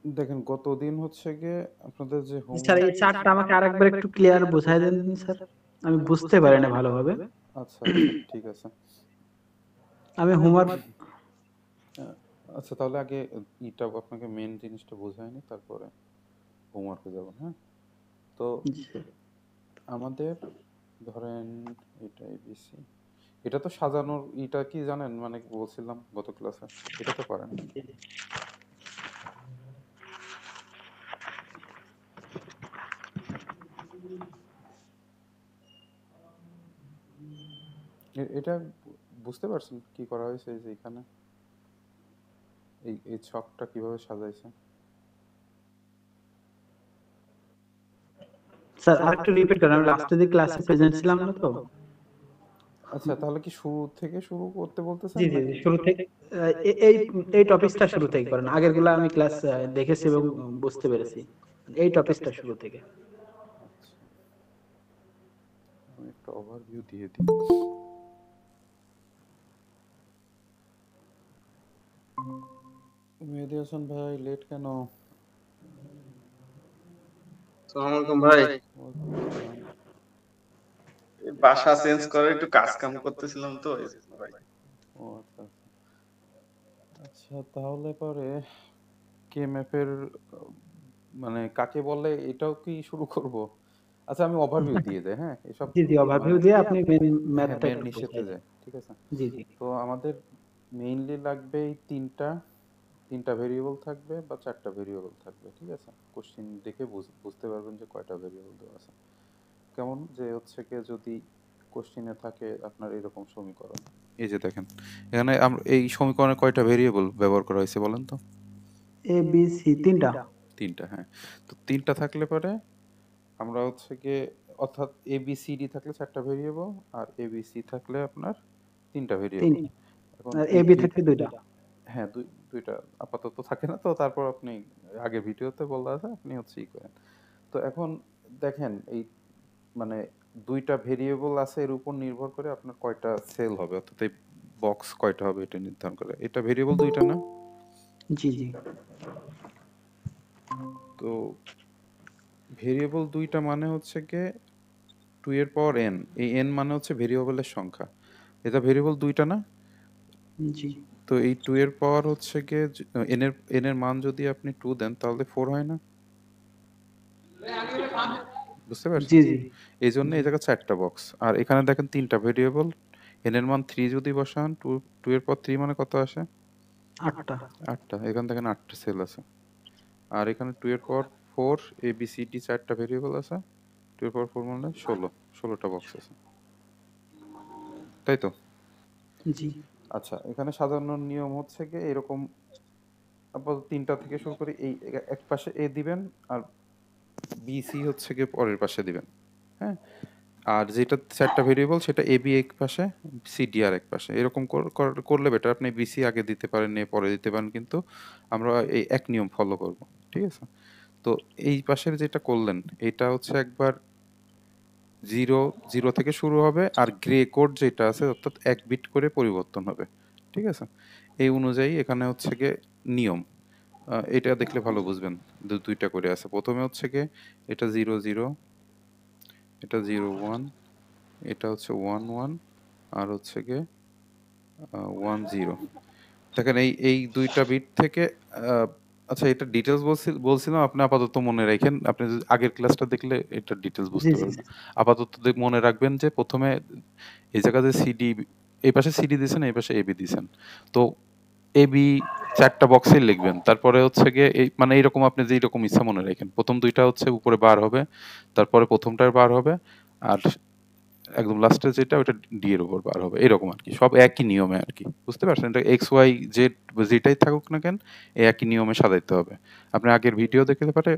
দেখেন গতদিন হচ্ছে গিয়ে আপনাদের যে স্যার হোমওয়ার্ক এই চার্টটা আমাকে আরেকবার একটু ক্লিয়ার বোঝায় দেন স্যার, আমি বুঝতে পারি না ভালোভাবে। আচ্ছা আচ্ছা ঠিক আছে। আমি হোমওয়ার্ক আহ, আচ্ছা তাহলে আগে ইটা আপনাকে মেন জিনিসটা বোঝায়নি, তারপরে হোমওয়ার্কে যাবেন, হ্যাঁ? তো আমাদের ধরেন এটা এবিসি, এটা তো সাজানোর ইটা কি জানেন, মানে বলছিলাম গত ক্লাসে, এটা তো পারেন। এটা বুঝতে পারছেন কি করা হয়েছে, এই যে এখানে এই এই ছকটা কিভাবে সাজাইছে? স্যার আরেকটু রিপিট করেন, আমি লাস্টের দিকে ক্লাসে প্রেজেন্ট ছিলাম না তো। আচ্ছা তাহলে কি শুরু থেকে শুরু করতে বলতেছেন জি জি জি, নাকি? শুরু থেকে এই এই টপিকসটা শুরু থেকে করেন, আগেরগুলো আমি ক্লাস দেখেছি এবং বুঝতে পেরেছি, এই টপিকসটা শুরু থেকে। আচ্ছা আমি একটা ওভারভিউ দিয়ে দিই। মেহেদী হাসান ভাই লেট কেন? আসসালামু আলাইকুম ভাই। ওয়ালাইকুম আসসালাম। এই বাসা চেঞ্জ করে একটু কাজ কাম করতেছিলাম তো এইজন্য ভাই। ও আচ্ছা আচ্ছা। আচ্ছা তাহলে পরে কেএমএফ এর মানে কাকে বলে এটাও কি শুরু করব? আচ্ছা আমি ওভারভিউ দিয়ে দেই, হ্যাঁ এসব। জি জি, ওভারভিউ মানে দিয়ে আপনি মেন হ্যাঁ ম্যাথটা মেন একটু ইস্যুতে বোঝাই দেন। যাই, ঠিক আছে? জি জি তো আমাদের মেইনলি লাগবে এই তিনটা তিনটা ভেরিয়েবল থাকবে বা চারটা ভেরিয়েবল থাকবে, ঠিক আছে? কোশ্চিন দেখে বুঝতে পারবেন যে কয়টা ভেরিয়েবল দেওয়া আছে। কেমন যে হচ্ছে কি, যদি কোশ্চিনে থাকে আপনার এরকম সমীকরণ, এই যে দেখেন এখানে আমরা এই সমীকরণে কয়টা ভেরিয়েবল ব্যবহার করা হয়েছে বলেন তো? এ বি সি তিনটা। তিনটা, হ্যাঁ। তো তিনটা থাকলে পরে আমরা হচ্ছে গিয়ে, অর্থাৎ এ বি সি ডি থাকলে চারটা variable, R A B C থাকলে আপনার তিনটা তিন, ভেরিয়েবল। এখন আর এ এই বি এই থাকবে দুইটা। হ্যাঁ দুইটা আপাতত থাকে না তো, তারপর আপনি আগের ভিডিওতে বলা আছে, আপনি হচ্ছে ই করেন। তো এখন দেখেন এই মানে দুইটা ভেরিয়েবল আছে, এর উপর নির্ভর করে আপনার কয়টা সেল হবে, অর্থাৎ এই বক্স কয়টা হবে এটা নির্ধারণ করে। এটা ভেরিয়েবল দুইটা না? জি জি তো ভেরিয়েবল দুইটা মানে হচ্ছে গিয়ে 2 এর পাওয়ার n, এই n মানে হচ্ছে ভেরিয়েবলের সংখ্যা। এটা ভেরিয়েবল দুইটা না? জি তো এই 2 এর পাওয়ার হচ্ছে গিয়ে n এর মান যদি আপনি 2 দেন তাহলে 4 হয় না? বুঝতে জি পারছেন? জি এই জন্য জি, এই জায়গায় চারটা বক্স, আর এখানে দেখেন তিনটা ভেরিয়েবল। n এর মান 3 যদি বসান, 2 এর পর 3 মানে কত আসে? আটটা। 8টা। এখানে দেখেন 8টা সেল আছে। আর এখানে 2 এর পাওয়ার 4, এ বি সি ডি চারটা ভেরিয়েবল আছে। 2 এর পাওয়ার 4 মানে 16টা বক্স আছে, তাই তো? জি আচ্ছা এখানে সাজানোর নিয়ম হচ্ছে গিয়ে এরকম, আপাতত তিনটা থেকে শুরু করে এই এক পাশে এ দিবেন, আর বি সি হচ্ছে গিয়ে পরের পাশে দিবেন, হ্যাঁ? আর যেটা চারটা ভেরিয়েবল সেটা এ বি এক পাশে, সি ডি আর এক পাশে, এরকম করলে বেটার। আপনি বিসি আগে দিতে পারেন, এ পরে দিতে পারেন, কিন্তু আমরা এই এক নিয়ম ফলো করব, ঠিক আছে? তো এই পাশের যেটা করলেন, এটা হচ্ছে একবার জিরো, জিরো থেকে শুরু হবে, আর গ্রে কোড যেটা আছে অর্থাৎ এক বিট করে পরিবর্তন হবে, ঠিক আছে? এই অনুযায়ী এখানে হচ্ছে গিয়ে নিয়ম। এটা দেখলে ভালো বুঝবেন। দুইটা করে আছে, প্রথমে হচ্ছে গিয়ে এটা 0 0, এটা 0 1, এটা হচ্ছে 1 1, আর হচ্ছে গিয়ে 1 0। দেখেন এই এই দুইটা বিট থেকে আহ, আচ্ছা এটা ডিটেলস বলছিলাম, আপনি আপাতত মনে রাখেন, আপনি যদি আগের ক্লাসটা দেখলে এটা ডিটেলস জি বুঝতে জি পারবেন। আপাতত মনে রাখবেন যে প্রথমে এই জায়গাতে সিডি, এই পাশে সিডি দিয়েছেন, এই পাশে এবি দিয়েছেন। তো এবি চারটা বক্সে লিখবেন, তারপরে হচ্ছে গিয়ে এই মানে এইরকম আপনি যেই রকম ইচ্ছা মনে রাখেন, প্রথম দুইটা হচ্ছে উপরে বার হবে, তারপরে প্রথমটার বার হবে, আর একদম লাস্টে যেটা ওটা ডি এর উপর বার হবে, এরকম আর কি। সব একই নিয়মে আর কি, বুঝতে পারছেন? এটা এক্স ওয়াই জেড যেটাই থাকুক না কেন, এই একই নিয়মে সাজাইতে হবে। আপনি আগের ভিডিও দেখলে পারে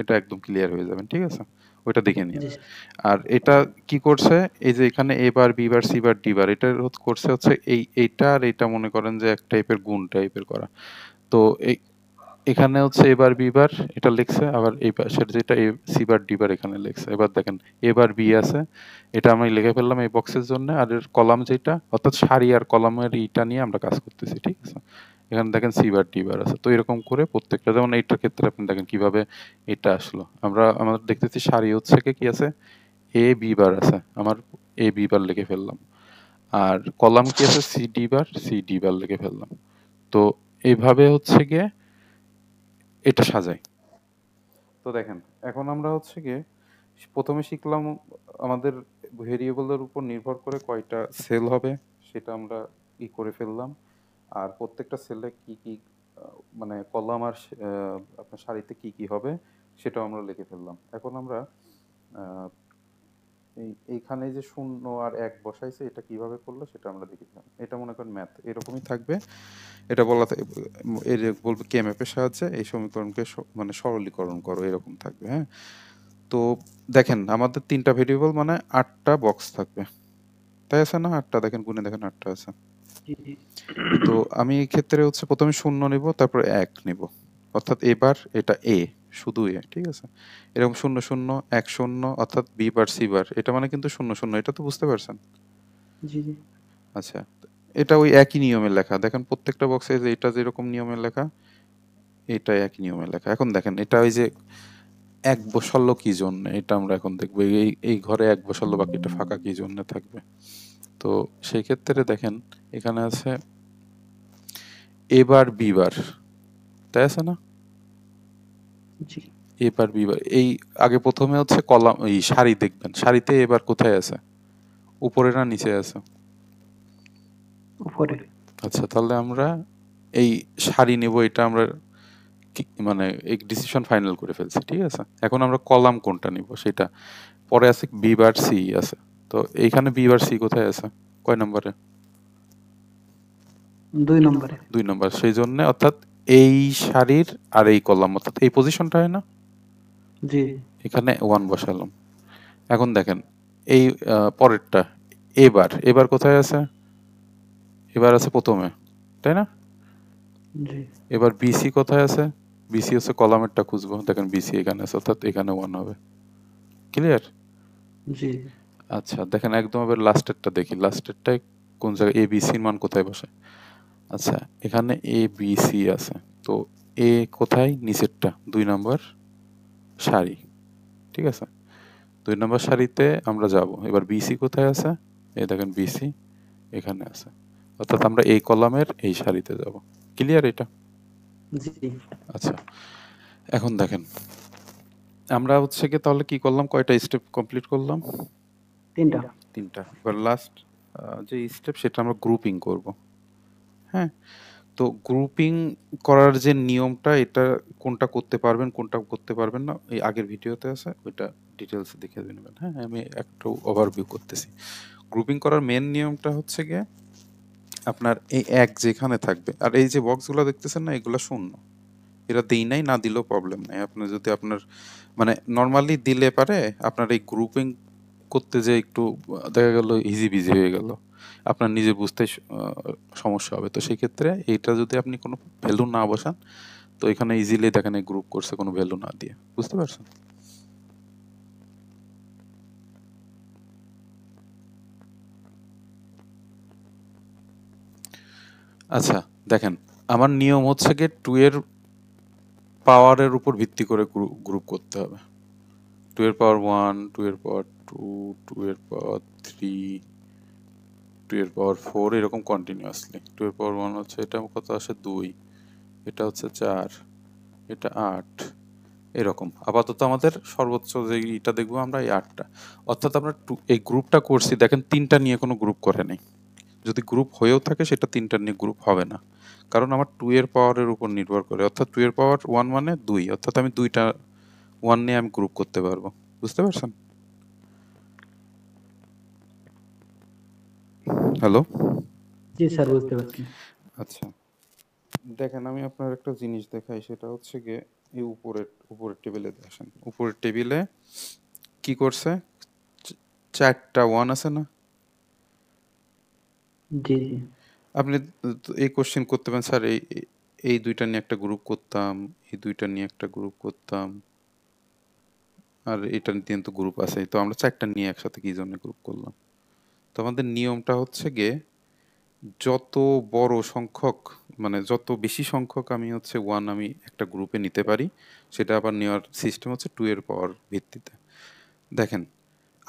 এটা একদম ক্লিয়ার হয়ে যাবেন, ঠিক আছে? ওইটা দেখে নিন। জি আর এটা কি করছে, এই যে এখানে A bar B bar C bar D bar, এটা করছে হচ্ছে এইটা আর এইটা মনে করেন যে এক টাইপের গুণ টাইপের করা। তো এই এখানে হচ্ছে এবার বি বার এটা লিখছে, আবার এই পাশের যেটা এ সি বার ডি বার এখানে লিখছে। এবার দেখেন এবার বি আছে, এটা আমি লিখে ফেললাম এই বক্সের জন্য, আর এর কলাম যেটা অর্থাৎ সারি আর কলামের ইটা নিয়ে আমরা কাজ করতেছি, ঠিক আছে? এখানে দেখেন সি বার ডি বার আছে। তো এরকম করে প্রত্যেকটা, যেমন এইটার ক্ষেত্রে আপনি দেখেন কিভাবে এটা আসলো। আমাদের দেখতেছি সারি হচ্ছে কি আছে, এ বি বার আছে, আমার এ বি বার লিখে ফেললাম। আর কলাম কি আছে, সি ডি বার, সি ডি বার লিখে ফেললাম। তো এইভাবে হচ্ছে গিয়ে এটা সাজাই। তো দেখেন এখন আমরা হচ্ছে গিয়ে প্রথমে শিখলাম আমাদের ভেরিয়েবলের উপর নির্ভর করে কয়টা সেল হবে সেটা আমরা করে ফেললাম। আর প্রত্যেকটা সেলে কি কি মানে কলাম আর আপনার সারিতে কি কি হবে সেটাও আমরা লিখে ফেললাম। এখন আমরা আহ, এইখানে যে শূন্য আর এক বসাইছে এটা কিভাবে করলো সেটা আমরা দেখেছিলাম। এটা মনে করেন ম্যাথ এরকমই থাকবে। এটা এর বলবে কে ম্যাপের সাহায্যে এই সমীকরণকে মানে সরলীকরণ করো, এরকম থাকবে। হ্যাঁ, তো দেখেন আমাদের 3টা ভেরিয়েবল মানে 8টা বক্স থাকবে, তাই আছে না? 8টা দেখেন, গুণে দেখেন 8টা আছে। জি জি তো আমি এই ক্ষেত্রে হচ্ছে প্রথমে 0 নিব, তারপর 1 নিব, অর্থাৎ এবার এটা এ, শুধু এ, ঠিক আছে? এরকম 0 0 1 0, অর্থাৎ বি বার সি বার, এটা মানে কিন্তু 0 0, এটা তো বুঝতে পারছেন? জি জি আচ্ছা, এটা ওই একই নিয়মে লেখা, দেখেন প্রত্যেকটা বক্সে যে এটা যেরকম নিয়মে লেখা এটা একই নিয়মে লেখা। এখন দেখেন এটা ওই যে এক বসালো কি জন্য, এটা আমরা এখন দেখবো। এই এই ঘরে এক বসালো, বাকিটা ফাঁকা কি জন্য থাকবে। তো সেই ক্ষেত্রে দেখেন এখানে আছে এবার বি বার, তাই আছে না? জি এবার বি বার, এই আগে প্রথমে হচ্ছে কলাম, এই সারি দেখবেন, সারিতে এবার কোথায় আছে, উপরে না নিচে আছে? উপরে। আচ্ছা, তাহলে আমরা এই সারি নেব, এটা আমরা মানে এই ডিসিশন ফাইনাল করে ফেলছি, ঠিক আছে? এখন আমরা কলাম কোনটা নিব সেটা, পরে আছে বি বার সি আছে। তো এইখানে বি বার সি কোথায় আছে, কয় নম্বরে? 2 নম্বরে। 2 নম্বর। সেই জন্য অর্থাৎ এই সারির আর এই কলাম, অর্থাৎ এই পজিশনটা হয় না, জি এখানে 1 বসালাম। এখন দেখেন এই পরেরটা এবার, এবার কোথায় আছে, এবার আছে প্রথমে, তাই না? জি এবার বিসি কোথায় আছে, বিসি হচ্ছে কলামেরটা খুঁজবো, দেখেন বিসি এখানে আছে, অর্থাৎ এখানে 1 হবে। ক্লিয়ার? জি আচ্ছা, দেখেন একদম এবার লাস্টেরটা দেখি, লাস্টেরটায় কোন জায়গায় এ বিসির মান কোথায় বসে। আচ্ছা, এখানে এ বি সি আছে, তো এ কোথায়, নিচেরটা 2 নম্বর সারি, ঠিক আছে? 2 নম্বর সারিতে আমরা যাব। এবার বিসি কোথায় আছে, এই দেখেন বিসি এখানে আছে, অর্থাৎ আমরা এই কলামের এই সারিতে যাব। ক্লিয়ার এটা? জি আচ্ছা, এখন দেখেন আমরা হচ্ছে কি তাহলে কি করলাম, কয়টা স্টেপ কমপ্লিট করলাম? 3টা। 3টা। এবার লাস্ট যে স্টেপ সেটা আমরা গ্রুপিং করব। হ্যাঁ, তো গ্রুপিং করার যে নিয়মটা, এটা কোনটা করতে পারবেন কোনটা করতে পারবেন না এই আগের ভিডিওতে আছে, ওইটা ডিটেলস দেখে নেবেন। হ্যাঁ, আমি একটু ওভারভিউ করতেছি। গ্রুপিং করার মেন নিয়মটা হচ্ছে গিয়ে আপনার এই এক যেখানে থাকবে, আর এই যে বক্সগুলো দেখতেছেন না, এগুলো শূন্য, এরা দেই নাই, না দিলেও প্রবলেম নাই। আপনার যদি আপনার মানে নর্মালি দিলে পারে আপনার এই গ্রুপিং করতে যে একটু দেখা গেল ইজি বিজি হয়ে গেল, আপনার নিজে বুঝতে সমস্যা হবে। তো সেই ক্ষেত্রে এইটা যদি আপনি কোনো ভ্যালু না বসান, তো এখানে ইজিলি দেখেন এই গ্রুপ করছে কোনো ভ্যালু না দিয়ে, বুঝতে পারছেন? আচ্ছা, দেখেন আমার নিয়ম হচ্ছে গিয়ে 2 এর পাওয়ারের উপর ভিত্তি করে গ্রুপ করতে হবে। 2 এর পাওয়ার 1, 2 এর পাওয়ার 2, 2 এর পাওয়ার 3, 2 এর পাওয়ার 4, এরকম কন্টিনিউয়াসলি। 2 এর পাওয়ার 1 হচ্ছে, এটা কত আসে 2, এটা হচ্ছে 4, এটা 8, এরকম। আপাতত আমাদের সর্বোচ্চ যে এটা দেখবো আমরা এই 8টা, অর্থাৎ আমরা এই গ্রুপটা করছি দেখেন 3টা নিয়ে কোনো গ্রুপ করে নাই। যদি গ্রুপ হয়েও থাকে সেটা 3টা নিয়ে গ্রুপ হবে না, কারণ আমার 2 এর পাওয়ারের উপর নির্ভর করে, অর্থাৎ 2 এর পাওয়ার 1 মানে 2, অর্থাৎ আমি 2টা 1 নিয়ে আমি গ্রুপ করতে পারবো। বুঝতে পারছেন? হ্যালো? জি স্যার, বুঝতে পারছি। আচ্ছা, দেখেন আমি আপনার একটা জিনিস দেখাই, সেটা হচ্ছে গিয়ে এই উপরের টেবিলে আসেন। উপরের টেবিলে কি করছে, 4টা 1 আছে না? জি জি আপনি তো এই কোশ্চেন করতে পারেন, স্যার এই 2টা নিয়ে একটা গ্রুপ করতাম, এই 2টা নিয়ে একটা গ্রুপ করতাম, আর এটা নিয়ে তো গ্রুপ আছে, তো আমরা 4টা নিয়ে একসাথে কি জন্য গ্রুপ করলাম? তো আমাদের নিয়মটা হচ্ছে গিয়ে যত বড় সংখ্যক মানে যত বেশি সংখ্যক আমি হচ্ছে ওয়ান আমি একটা গ্রুপে নিতে পারি, সেটা আবার নেওয়ার সিস্টেম হচ্ছে টু এর পাওয়ার ভিত্তিতে। দেখেন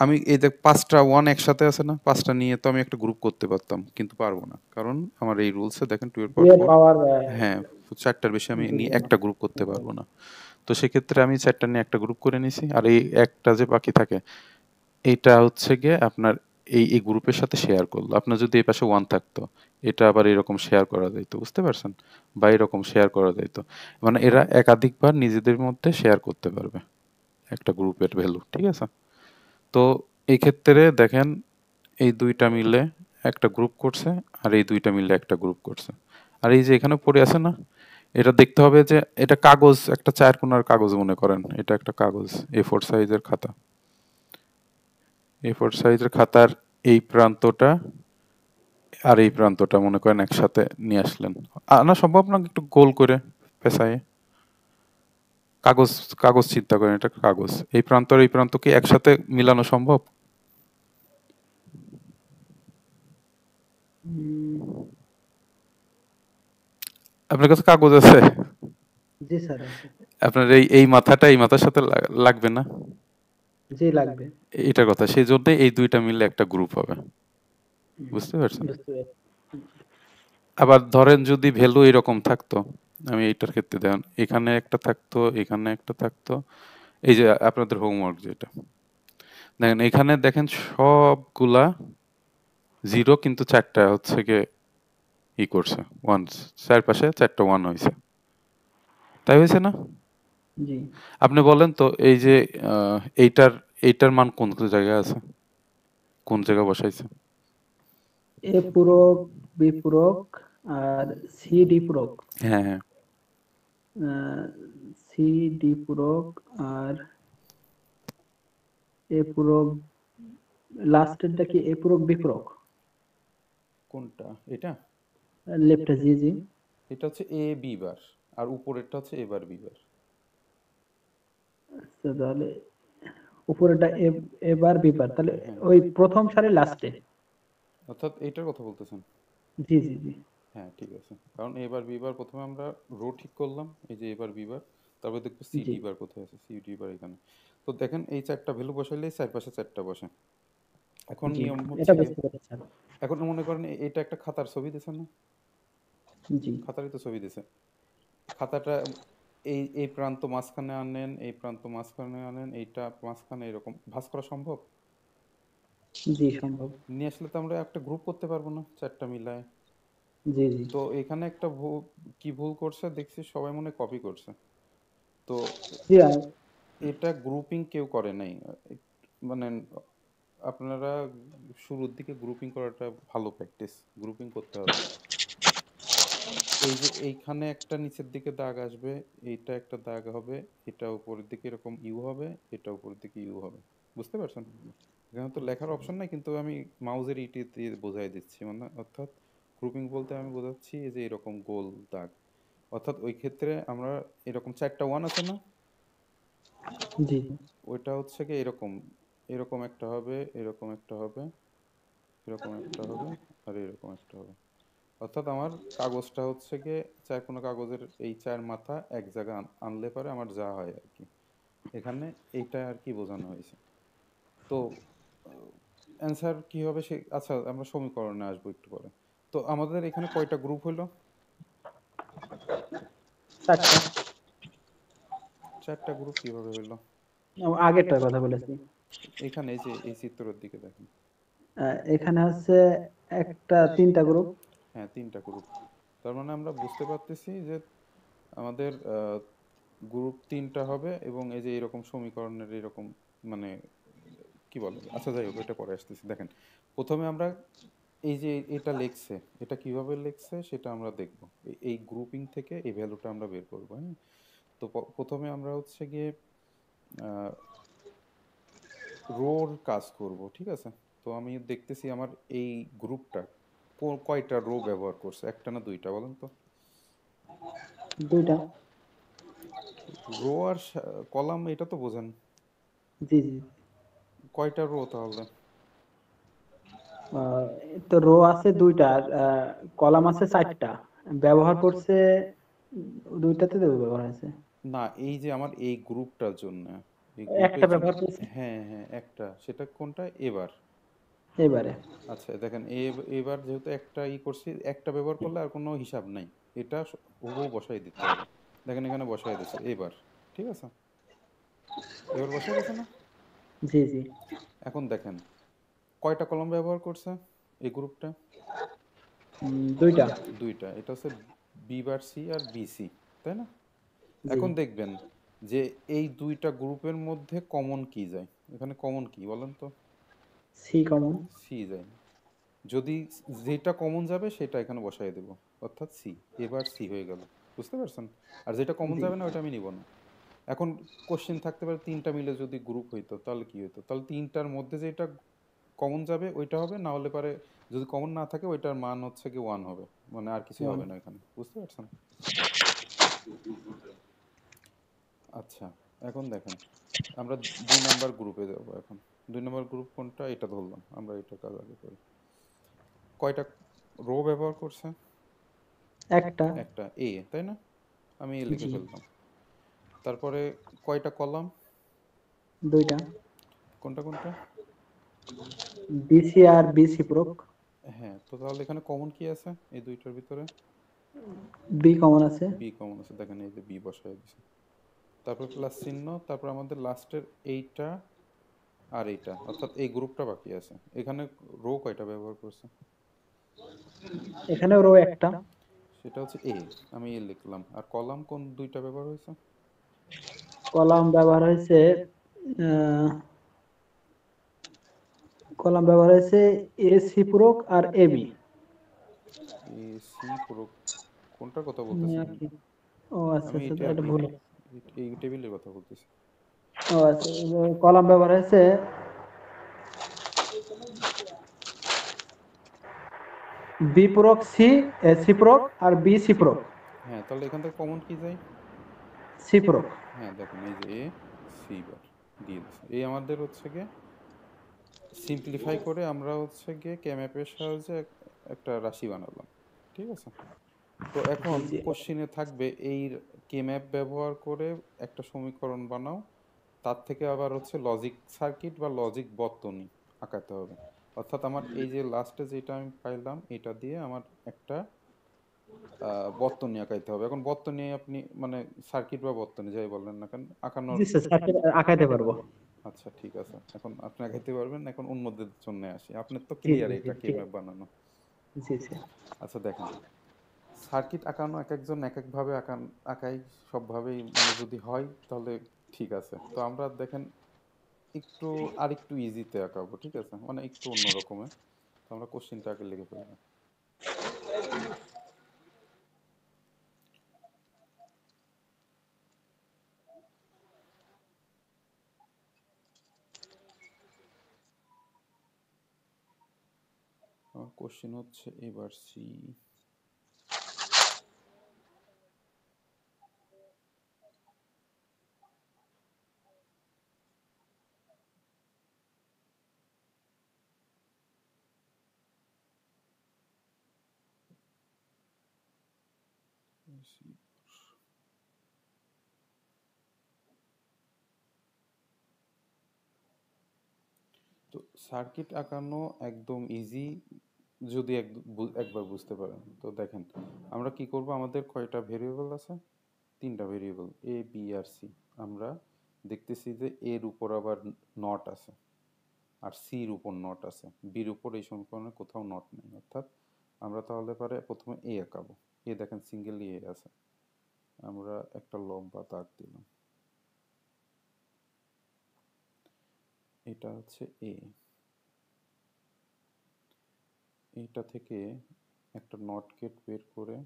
আমি এই দেখ 5টা ওয়ান একসাথে আছে না, 5টা নিয়ে তো আমি একটা গ্রুপ করতে পারতাম, কিন্তু পারবো না, কারণ আমার এই রুলসে দেখেন টু এর পাওয়ার এর 4। পাওয়ার হ্যাঁ, 4টার বেশি আমি জি নিয়ে জি একটা গ্রুপ করতে পারবো না। তো সেক্ষেত্রে আমি 4টা নিয়ে একটা গ্রুপ করে নিছি, আর এই একটা যে বাকি থাকে এইটা হচ্ছে গিয়ে আপনার এই গ্রুপের সাথে শেয়ার করলো। আপনার যদি এই পাশে ওয়ান থাকতো, এটা আবার এরকম শেয়ার করা যাইতো, বুঝতে পারছেন? বা এরকম শেয়ার করা যাইতো, মানে এরা একাধিকবার নিজেদের মধ্যে শেয়ার করতে পারবে একটা গ্রুপের ভ্যালু, ঠিক আছে? তো এই ক্ষেত্রে দেখেন এই দুইটা মিলে একটা গ্রুপ করছে, আর এই দুইটা মিলে একটা গ্রুপ করছে। আর এই যে এখানে পড়ে আছে না, এটা দেখতে হবে যে এটা কাগজ, একটা 4 কোণার কাগজ মনে করেন, এটা একটা কাগজ A4 সাইজের খাতা। A4 সাইজের খাতার এই প্রান্তটা আর এই প্রান্তটা মনে করেন একসাথে নিয়ে আসলেন, আনা সম্ভব না একটু গোল করে পেঁচায়ে? কাগজ, কাগজ চিন্তা করেন, এটা কাগজ, এই প্রান্ত আর এই প্রান্ত কি একসাথে মিলানো সম্ভব? উম, আপনার কাছে কাগজ আছে? জি স্যার আছে। আপনার এই এই মাথাটা এই মাথার সাথে লাগবে না? জি লাগবে। এটার কথা, সেই জন্য এই দুইটা মিলে একটা গ্রুপ হবে, বুঝতে পারছেন? বুঝতে পেরেছি। আবার ধরেন যদি ভ্যালু এরকম থাকতো, আমি এইটার ক্ষেত্রে দেখেন এখানে একটা থাকতো, এখানে একটা থাকতো, এই যে আপনাদের হোমওয়ার্ক যেটা দেখেন, এখানে দেখেন সবগুলা জিরো, কিন্তু 4টা হচ্ছে গিয়ে ই করছে ওয়ান, চারপাশে 4টা ওয়ান হয়েছে, তাই হয়েছে না? জি। আপনি বলেন তো এই যে এইটার এইটার মান কোন কোন জায়গায় আছে, কোন জায়গায় বসাইছে? এ পূরক, বি পূরক, আর সি ডি পূরক, হ্যাঁ হ্যাঁ, সি ডি পূরক, আর এ পূরক, লাস্টেরটা কি এ পূরক বি পূরক? কোনটা এটা? লেফটে, জি জি। এটা হচ্ছে এ বি বার, আর উপরেরটা হচ্ছে এ বার বি বার। আচ্ছা, তাহলে উপরেরটা এ, এবার বিবার, তাহলে হ্যাঁ, ওই প্রথম সারি লাস্টে। অর্থাৎ এইটার কথা বলতেছেন? জি জি জি হ্যাঁ ঠিক আছে, কারণ এবার বিবার প্রথমে আমরা রো ঠিক করলাম, এই যে এবার বিবার, তারপর দেখবো সি জি। ডি বার কোথায় আছে, সি ডি বার এখানে। তো দেখেন এই 4টা ভ্যালু বসাইলেই চারপাশে 4টা বসে। এখন জি, নিয়ম এটা হচ্ছে গিয়ে, বুঝতে পেরেছি। এখন মনে করেন এটা একটা খাতার ছবি দিছে না, জি খাতারই তো ছবি দিছে। খাতাটা এই প্রান্ত মাঝখানে আনেন, এই প্রান্ত মাঝখানে আনেন, এইটা মাঝখানে, এরকম ভাঁজ করা সম্ভব? জি সম্ভব। নিয়ে আসলে তো আমরা একটা গ্রুপ করতে পারবো না 4টা মিলায়। জি জি তো এখানে একটা কি ভুল করছে দেখছি, সবাই মনে কপি করছে। তো জি। এটা গ্রুপিং কেউ করে নাই, মানে আপনারা শুরুর দিকে গ্রুপিং করাটা ভালো প্র্যাকটিস, গ্রুপিং করতে হবে। এই যে এইখানে একটা নিচের দিকে দাগ আসবে, এইটা একটা দাগ হবে, এটা উপরের দিকে এরকম ইউ হবে, এটা উপরের দিকে ইউ হবে, বুঝতে পারছেন? এখানে তো লেখার অপশন নাই, কিন্তু আমি মাউজের ইটি দিয়ে বোঝাই দিচ্ছি, মানে অর্থাৎ গ্রুপিং বলতে আমি বোঝাচ্ছি এই যে এরকম গোল দাগ, অর্থাৎ ওই ক্ষেত্রে আমরা এরকম 4টা ওয়ান আছে না, জি ওইটা হচ্ছে কি এরকম, এরকম একটা হবে, এরকম একটা হবে, এরকম একটা হবে, আর এরকম একটা হবে। অর্থাৎ আমার কাগজটা হচ্ছে গিয়ে 4 কোণা কাগজের এই 4 মাথা এক জায়গায় আনলে পরে আমার যা হয় আর কি, এখানে এইটা আর কি বোঝানো হয়েছে। তো অ্যান্সার কি হবে সে, আচ্ছা আমরা সমীকরণে আসবো একটু পরে। তো আমাদের এখানে কয়টা গ্রুপ হলো? 4টা। 4টা গ্রুপ কিভাবে হলো? আগেরটার কথা বলেছি। এখানে এই যে এই চিত্রের দিকে দেখেন। এখানে হচ্ছে একটা 3টা গ্রুপ। হ্যাঁ 3টা গ্রুপ, তার মানে আমরা বুঝতে পারতেছি যে আমাদের গ্রুপ 3টা হবে, এবং এই যে এরকম সমীকরণের এরকম, মানে কি বলে, আচ্ছা যাই হোক এটা পরে আসতেছি। দেখেন প্রথমে আমরা এই যে এটা লেখছে, এটা কিভাবে লেখছে সেটা আমরা দেখব, এই গ্রুপিং থেকে এই ভ্যালুটা আমরা বের করবো, হ্যাঁ? তো প্রথমে আমরা হচ্ছে গিয়ে রোর কাজ করব, ঠিক আছে? তো আমি দেখতেছি আমার এই গ্রুপটা কয়টা রো ব্যবহার করছে, একটা না দুইটা, বলেন তো? 2টা। রো আর কলাম এটা তো বোঝেন, জি জি। কয়টা রো তাহলে? আহ, তো রো আছে 2টা, আর কলাম আছে 4টা। ব্যবহার করছে দুইটাতে তো ব্যবহার হয়েছে। না, এই যে আমার এই গ্রুপটার জন্য, এই গ্রুপের একটা জন্য। ব্যবহার করছে হ্যাঁ হ্যাঁ, একটা, সেটা কোনটা এবার? এবারে। আচ্ছা দেখেন, এবার যেহেতু একটা করছি, একটা ব্যবহার করলে আর কোনো হিসাব নাই, এটা হুবহু বসাই দিতে হবে। দেখেন এখানে বসাই দিছে এবার, ঠিক আছে, এবার বসাই দিছে না? জি জি। এখন দেখেন কয়টা কলম ব্যবহার করছে এই গ্রুপটা? দুইটা। দুইটা, এটা হচ্ছে বি বার সি আর বিসি, তাই না? জি। এখন দেখবেন যে এই দুইটা গ্রুপের মধ্যে কমন কি যায়, এখানে কমন কি বলেন তো? C common. সি যায়। যদি যেটা কমন যাবে সেটা এখানে বসাই দেব, অর্থাৎ সি। এবার সি হয়ে গেল, বুঝতে পারছেন? আর যেটা কমন জি। যাবে না ওটা আমি নিব না। এখন কোশ্চেন থাকতে পারে তিনটা মিলে যদি গ্রুপ হইতো তাহলে কি হইতো, তাহলে তিনটার মধ্যে যেটা কমন যাবে ওইটা হবে, না হলে পারে যদি কমন না থাকে ওইটার মান হচ্ছে কি ওয়ান হবে, মানে আর কিছু ওয়ান। হবে না এখানে, বুঝতে পারছেন? আচ্ছা, এখন দেখেন আমরা 2 নাম্বার গ্রুপে যাব এখন। 2 নাম্বার গ্রুপ কোনটা, এটা ধরলাম আমরা, এটা কাজ আগে করি। কয়টা রো ব্যবহার করছে? একটা। একটা, এ, তাই না? আমি এ লিখে জি। ফেললাম। তারপরে কয়টা কলাম? দুইটা। কোনটা কোনটা? বিসি আর বিসি প্রোগ। হ্যাঁ, তো তাহলে এখানে কমন কি আছে এই দুইটার ভিতরে? বি কমন আছে। বি কমন আছে, দেখেন এই যে বি বসায় দিছে। তারপর প্লাস চিহ্ন, তারপর আমাদের লাস্টের এইটা আর এইটা, অর্থাৎ এই গ্রুপটা বাকি আছে। এখানে রো কয়টা ব্যবহার করছে? এখানেও রো একটা। সেটা হচ্ছে এ, আমি এ লিখলাম। আর কলাম কোন দুইটা ব্যবহার হয়েছে? কলাম ব্যবহার হয়েছে এ সি প্রোগ আর এ বি। এ সি পুরো, কোনটার কথা বলতেছেন? ও আচ্ছা আমি আচ্ছা, এটা এটা ভুল। এই টেবিলের কথা বলতেছি। ও আচ্ছা, কলাম ব্যবহার হয়েছে বি প্রোগ সি, সি প্রোগ আর বি সি প্রোগ। হ্যাঁ, তাহলে এখান থেকে কমন কি যায়? সি প্রোগ। হ্যাঁ দেখেন এই যে এ সি বার দিয়ে দিছে। এই আমাদের হচ্ছে গিয়ে সিম্পলিফাই করে আমরা হচ্ছে গিয়ে কে ম্যাপের সাহায্যে একটা রাশি বানালাম, ঠিক আছে? তো এখন জি জি। কোশ্চিনে থাকবে এই কে ম্যাপ ব্যবহার করে একটা সমীকরণ বানাও, তার থেকে আবার হচ্ছে লজিক সার্কিট বা লজিক বর্তনী আঁকাতে হবে। অর্থাৎ আমার এই যে লাস্টে যেটা আমি পাইলাম এটা দিয়ে আমার একটা বর্তনী আঁকাইতে হবে। এখন বর্তনী আপনি মানে সার্কিট বা বর্তনী যাই বললেন না কেন আঁকানোর। জি স্যার, সার্কিট আঁকাইতে পারবো। আচ্ছা ঠিক আছে, এখন আপনি আঁকাইতে পারবেন। এখন অন্যদের জন্য আসি, আপনার তো জি ক্লিয়ার জি জি এটা কে ঠিক ম্যাপ আছে। বানানো। জি জি। আচ্ছা দেখেন, সার্কিট আঁকানো এক একজন এক একভাবে আঁকাই, সবভাবেই মানে যদি হয় তাহলে ঠিক আছে। তো আমরা দেখেন একটু আরেকটু ইজিতে আঁকাবো, ঠিক আছে, মানে একটু অন্য রকমে। তো আমরা কোশ্চিনটা আগে লিখে ফেলবো। আমার কোশ্চিন হচ্ছে এবার সি। তো সার্কিট আঁকানো একদম ইজি যদি একবার বুঝতে পারেন। তো দেখেন আমরা কি করব, আমাদের কয়টা ভেরিয়েবল আছে? 3টা variable, A B R C. আমরা দেখতেছি যে এর উপর আবার নট আছে, আর সির উপর নট আছে, বির উপর এই সমীকরণে কোথাও নট নেই। অর্থাৎ আমরা তাহলে পারে প্রথমে এ আঁকাবো। এ দেখেন সিঙ্গেল এ আছে, আমরা একটা লম্বা দাগ দিলাম, এটা হচ্ছে এ। এইটা থেকে একটা নট গেট বের করে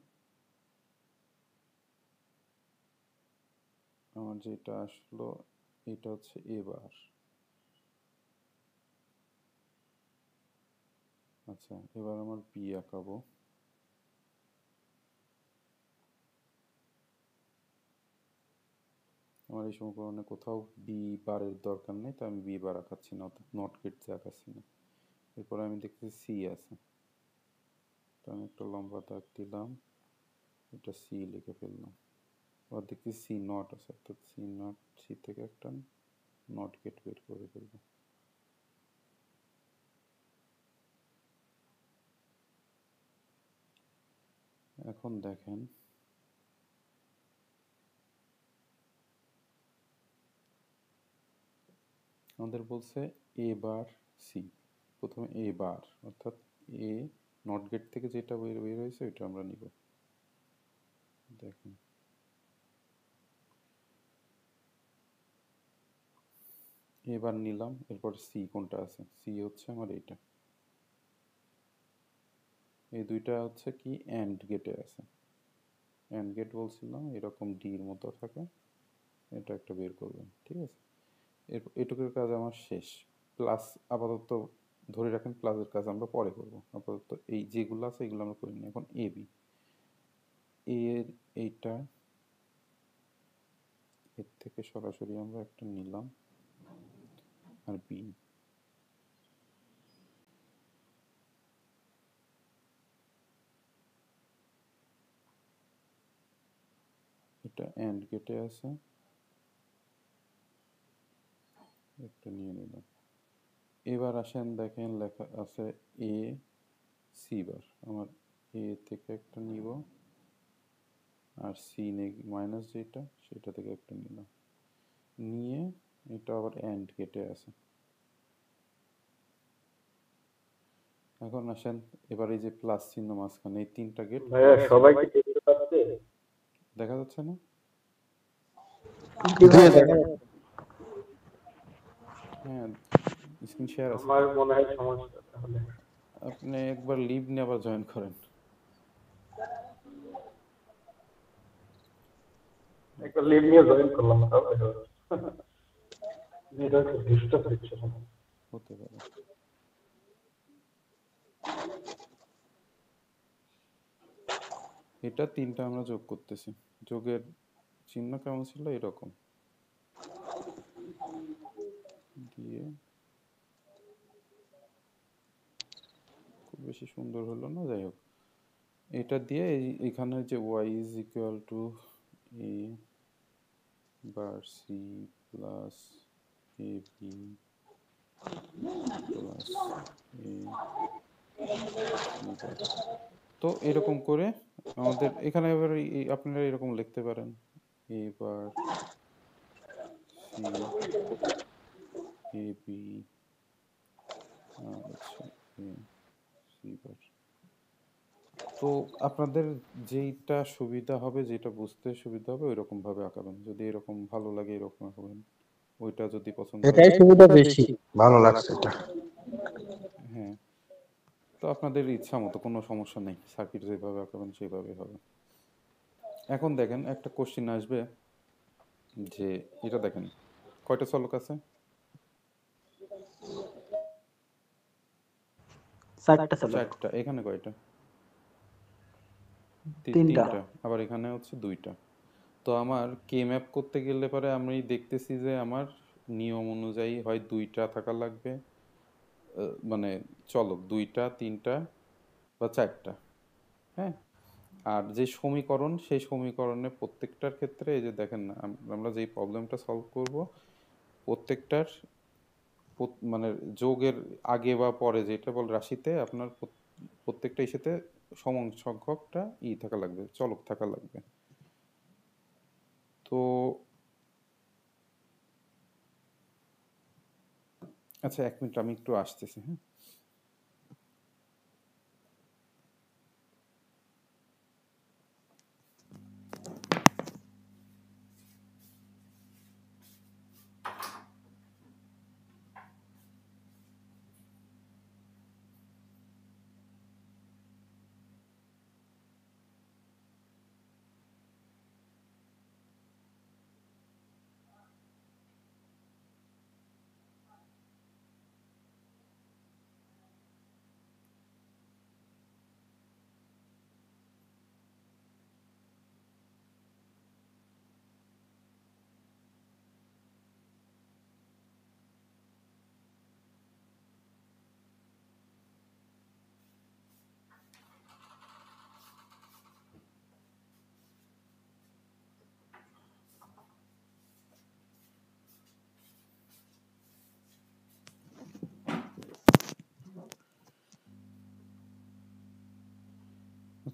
আমার যেটা আসলো এটা হচ্ছে এবার। আচ্ছা এবার আমার বি আঁকাবো। আমার এই সমীকরণে কোথাও বি বারের দরকার নেই, তাই আমি বি বার আঁকাচ্ছি না, অর্থাৎ নট গেট আঁকাচ্ছি না। এরপরে আমি দেখতেছি সি আছে, তো আমি একটা লম্বা দাগ দিলাম, এটা সি লিখে ফেললাম। আবার দেখছি সি নট আছে, অর্থাৎ সি নট, সি থেকে একটা নট গেট বের করে ফেলবো। এখন দেখেন আমাদের বলছে এ বার সি, প্রথমে এ বার অর্থাৎ এ নট গেট থেকে যেটা বের হয়েছে ওইটা আমরা নিব। দেখেন এবার নিলাম, এরপর সি কোনটা আছে, সি হচ্ছে আমার এইটা, এই দুইটা হচ্ছে কি অ্যান্ড গেটে আছে। অ্যান্ড গেট বলছিলাম এরকম ডির মতো থাকে, এটা একটা বের করবেন, ঠিক আছে। এটুকুর কাজ আমার শেষ। প্লাস আপাতত ধরে রাখেন, প্লাসের কাজ আমরা পরে করব, আপাতত এই যেগুলো আছে এগুলো আমরা করিনি। এখন এ বি, এর এইটা এর থেকে সরাসরি আমরা একটা নিলাম, আর বি এটা অ্যান্ড গেটে আছে, একটা নিয়ে নিলাম। এবার আসেন দেখেন লেখা আছে এ সি বার, আমার এ থেকে একটা নিব আর সি মাইনাস যেটা সেটা থেকে একটা নিলাম, নিয়ে এটা আবার অ্যান্ড গেটে আছে। এখন আসেন এবার এই যে প্লাস চিহ্ন মাঝখানে, এই তিনটা গেট ভাইয়া সবাই কি দেখতে পাচ্ছে? দেখা যাচ্ছে না? হ্যাঁ, স্ক্রিন শেয়ার আছে। আমার মনে হয় সমস্যা তাহলে। আপনি একবার লিভ নিয়ে আবার জয়েন করেন। একটা লিভ নিয়ে জয়েন করলাম তাহলে নেটওয়ার্ক ডিস্টার্ব দিচ্ছে না। হতে পারে। এটা তিনটা আমরা যোগ করতেছি, যোগের চিহ্ন কেমন ছিল এরকম দিয়ে, খুব বেশি সুন্দর হলো না, যাই হোক। এটা দিয়ে এখানে যে y is equal to A bar C plus A B plus A C bar, তো এরকম করে আমাদের এখানে এবার আপনারা এরকম লিখতে পারেন এ বার সি এ বি আর হচ্ছে এ সি বার। তো আপনাদের যেইটা সুবিধা হবে, যেটা বুঝতে সুবিধা হবে ওইরকম ভাবে আঁকাবেন। যদি এরকম ভালো লাগে এরকম আঁকাবেন, ওইটা যদি পছন্দ হয় এটাই সুবিধা বেশি, ভালো লাগছে এটা। হ্যাঁ, তো আপনাদের ইচ্ছা মতো, কোনো সমস্যা নেই, সার্কিট যেভাবে আঁকাবেন সেভাবে হবে। এখন দেখেন একটা কোশ্চেন আসবে যে এটা দেখেন কয়টা চলক আছে, চারটা। এখানে কয়টা? তিনটা। আবার এখানে হচ্ছে দুইটা। তো আমার কে ম্যাপ করতে গেলে পরে আমি দেখতেছি যে আমার নিয়ম অনুযায়ী হয় দুইটা থাকা লাগবে, মানে চলক দুইটা, তিনটা বা চারটা। হ্যাঁ, আর যে সমীকরণ, সেই সমীকরণে প্রত্যেকটার ক্ষেত্রে এই যে দেখেন না, আমরা যেই প্রবলেমটা সলভ করব প্রত্যেকটার মানে যোগের আগে বা পরে যেটা বল রাশিতে আপনার প্রত্যেকটা ইস্যুতে সমান সংখ্যকটা থাকা লাগবে, চলক থাকা লাগবে। তো আচ্ছা, এক মিনিট, আমি একটু আসতেছি। হ্যাঁ,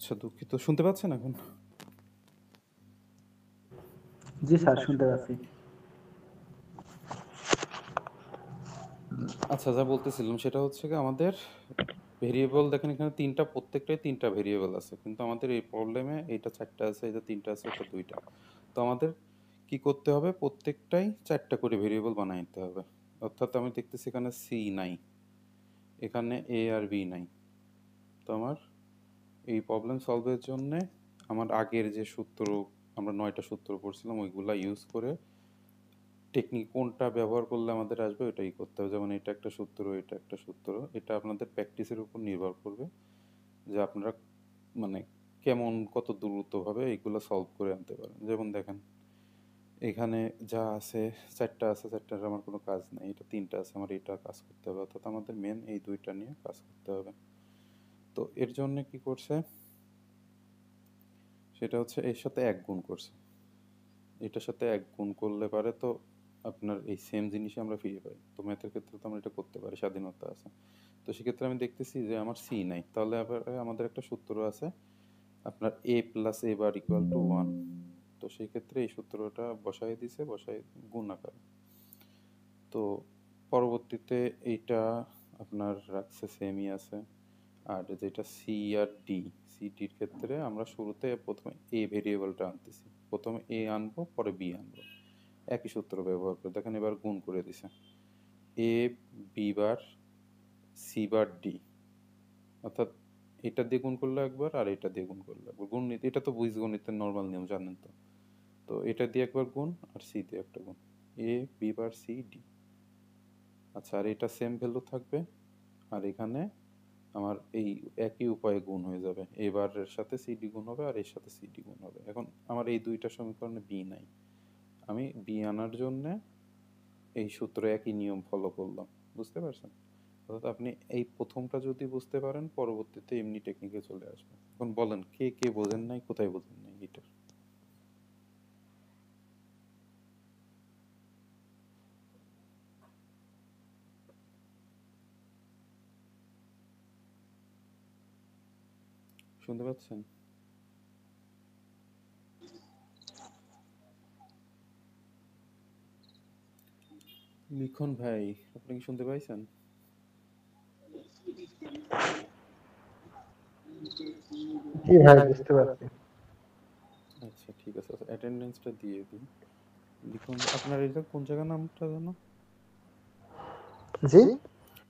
আচ্ছা দুঃখিত, শুনতে পাচ্ছেন এখন? জি স্যার, শুনতে পাচ্ছি। আচ্ছা যা বলতেছিলাম সেটা হচ্ছে কি আমাদের ভেরিয়েবল দেখেন এখানে তিনটা, প্রত্যেকটাই তিনটা ভেরিয়েবল আছে, কিন্তু আমাদের এই প্রবলেমে এইটা চারটা আছে, এটা তিনটা আছে, এটা দুইটা। তো আমাদের কি করতে হবে, প্রত্যেকটাই চারটা করে ভেরিয়েবল বানাই নিতে হবে। অর্থাৎ আমি দেখতেছি এখানে সি নাই, এখানে এ আর বি নাই। তো আমার এই প্রবলেম সলভের জন্যে আমার আগের যে সূত্র, আমরা 9টা সূত্র পড়ছিলাম ওইগুলা ইউজ করে টেকনিক কোনটা ব্যবহার করলে আমাদের আসবে ওইটাই করতে হবে। যেমন এটা একটা সূত্র, এটা একটা সূত্র, এটা আপনাদের প্র্যাকটিসের উপর নির্ভর করবে যে আপনারা মানে কেমন কত দ্রুতভাবে এইগুলো সলভ করে আনতে পারেন। যেমন দেখেন এখানে যা আছে চারটা আছে, চারটার আমার কোনো কাজ নেই, এটা তিনটা আছে, আমার এটা কাজ করতে হবে। অর্থাৎ আমাদের মেন এই দুইটা নিয়ে কাজ করতে হবে। তো এর জন্য কি করছে, সেটা হচ্ছে এর সাথে এক গুণ করছে, এটার সাথে এক গুণ করলে পারে তো আপনার এই সেম জিনিসই আমরা ফিরে পাই। তো ম্যাথের ক্ষেত্রে তো আমরা এটা করতে পারি, স্বাধীনতা আছে। তো সেক্ষেত্রে আমি দেখতেছি যে আমার সি নাই, তাহলে আবার আমাদের একটা সূত্র আছে আপনার A plus A bar equal to 1। তো সেই ক্ষেত্রে এই সূত্রটা বসাই দিছে, বসাই গুণ আকারে। তো পরবর্তীতে এইটা আপনার রাখছে সেমই আছে। আর যেটা সি আর ডি, সি ডির ক্ষেত্রে আমরা শুরুতে প্রথমে এ ভেরিয়েবলটা আনতেছি, প্রথমে এ আনবো পরে বি আনবো, একই সূত্র ব্যবহার করে। দেখেন এবার গুণ করে দিছে A B bar C bar D, অর্থাৎ এটা দিয়ে গুণ করলে একবার আর এটা দিয়ে গুণ করলে একবার। গুণ এটা তো বীজগণিতের নর্মাল নিয়ম জানেন তো। তো এটা দিয়ে একবার গুণ আর সি দিয়ে একটা গুণ, এ বি বার সি ডি। আচ্ছা আর এটা সেম ভ্যালু থাকবে, আর এখানে আমার এই একই উপায়ে গুণ হয়ে যাবে, এবারের সাথে সিডি গুণ হবে আর এর সাথে সিডি গুণ হবে। এখন আমার এই দুইটা সমীকরণে বি নাই, আমি বি আনার জন্যে এই সূত্র একই নিয়ম ফলো করলাম। বুঝতে পারছেন? অর্থাৎ আপনি এই প্রথমটা যদি বুঝতে পারেন পরবর্তীতে এমনি টেকনিকে চলে আসবে। এখন বলেন কে কে বোঝেন নাই, কোথায় বোঝেন নাই এটা? শুনতে পাচ্ছেন? লিখন ভাই, আপনি কি শুনতে পাইছেন? জি ভাই, বুঝতে পারছি। আচ্ছা ঠিক আছে, আচ্ছা অ্যাটেন্ডেন্সটা দিয়ে দিই। লিখন আপনার এটা কোন জায়গার নামটা জানো? জি,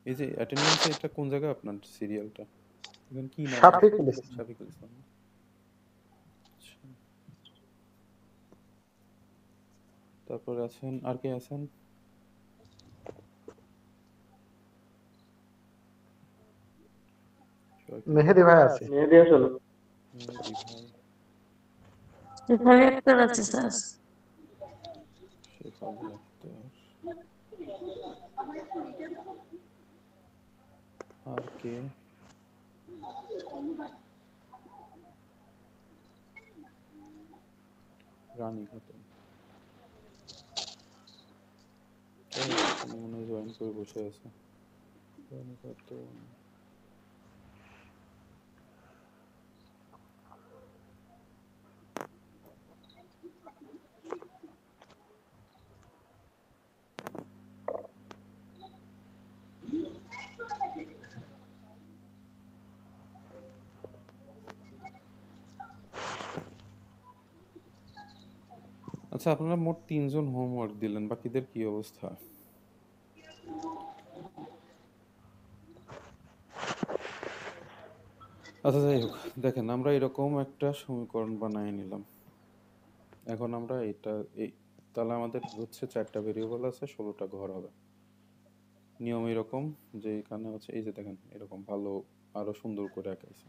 এই যে অ্যাটেন্ডেন্সে এটা কোন জায়গা আপনার সিরিয়ালটা? এখানে কি নাম আছে? সাফিকুল ইসলাম। শফিকুল ইসলাম না? আচ্ছা। তারপরে আছেন আর কে আছেন? শফিকুল, মেহেদি ভাই আছে। মেহেদি আসল। মেহেদী ভাই, এখানে একটা আছে স্যার। শেফালি আক্তার, আর কে? রানী খাতুন। যাই হোক, উনি মনে হয় জয়েন করে বসে আছে। রানী খাতুন। আচ্ছা আপনারা মোট 3জন হোমওয়ার্ক দিলেন, বাকিদের কি অবস্থা? আচ্ছা যাই হোক, দেখেন আমরা এরকম একটা সমীকরণ বানিয়ে নিলাম। এখন আমরা এটা এই, তাহলে আমাদের হচ্ছে 4টা ভেরিয়েবল আছে, 16টা ঘর হবে। নিয়ম এরকম যে এখানে হচ্ছে এই যে দেখেন এরকম ভালো আরো সুন্দর করে আঁকাইছে।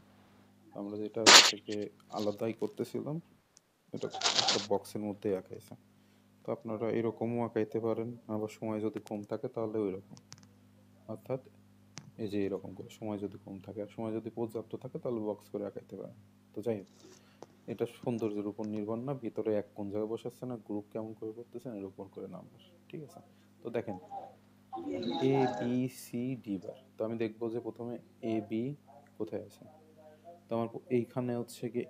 আমরা যেটা থেকে আলাদাই করতেছিলাম এটা একটা বক্সের মধ্যে আঁকাইছে। তো আপনারা এরকমও আঁকাইতে পারেন, আবার সময় যদি কম থাকে তাহলে ওই রকম। অর্থাৎ এই যে এরকম করে সময় যদি কম থাকে, আর সময় যদি পর্যাপ্ত থাকে তাহলে বক্স করে আঁকাইতে পারেন। তো যাই হোক, এটা সৌন্দর্যের উপর নির্ভর না, ভিতরে এক কোন জায়গায় বসাচ্ছে না, গ্রুপ কেমন করে করতেছেন এর উপর করে নাম্বার। ঠিক আছে? তো দেখেন এ বি সি ডি বার, তো আমি দেখবো যে প্রথমে এ বি কোথায় আছে, তো আমার এইখানে হচ্ছে কি